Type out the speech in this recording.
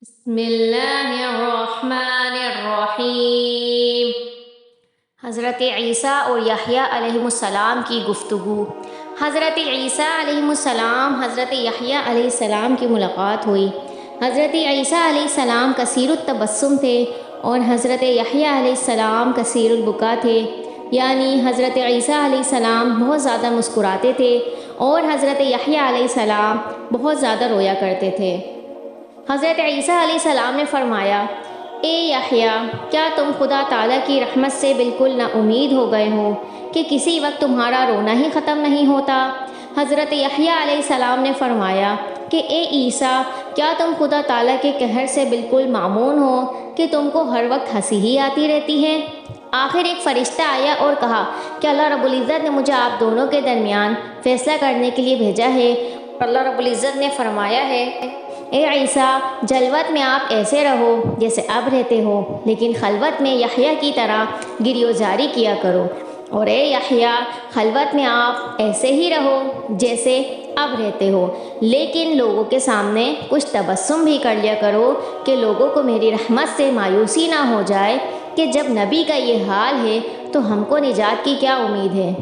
بسم اللہ الرحمن الرحیم۔ حضرت عیسیٰ اور یحییٰ علیہ السلام کی گفتگو۔ حضرت عیسیٰ علیہ السلام حضرت یحییٰ علیہ السلام کی ملاقات ہوئی۔ حضرت عیسیٰ علیہ السلام کثیر التبسم تھے اور حضرت یحییٰ علیہ السلام کثیر البکا تھے، یعنی حضرت عیسیٰ علیہ السلام بہت زیادہ مسکراتے تھے اور حضرت یحییٰ علیہ السلام بہت زیادہ رویا کرتے تھے۔ حضرت عیسیٰ علیہ السلام نے فرمایا، اے یحییٰ، کیا تم خدا تعالیٰ کی رحمت سے بالکل نا امید ہو گئے ہو کہ کسی وقت تمہارا رونا ہی ختم نہیں ہوتا؟ حضرت یحییٰ علیہ السلام نے فرمایا کہ اے عیسیٰ، کیا تم خدا تعالیٰ کے قہر سے بالکل معمون ہو کہ تم کو ہر وقت ہنسی ہی آتی رہتی ہے؟ آخر ایک فرشتہ آیا اور کہا کہ اللہ رب العزت نے مجھے آپ دونوں کے درمیان فیصلہ کرنے کے لیے بھیجا ہے۔ اللہ رب العزت نے فرمایا ہے، اے عیسیٰ، جلوت میں آپ ایسے رہو جیسے اب رہتے ہو، لیکن خلوت میں یحییٰ کی طرح گریوزاری کیا کرو، اور اے یحییٰ، خلوت میں آپ ایسے ہی رہو جیسے اب رہتے ہو، لیکن لوگوں کے سامنے کچھ تبسم بھی کر لیا کرو کہ لوگوں کو میری رحمت سے مایوسی نہ ہو جائے کہ جب نبی کا یہ حال ہے تو ہم کو نجات کی کیا امید ہے۔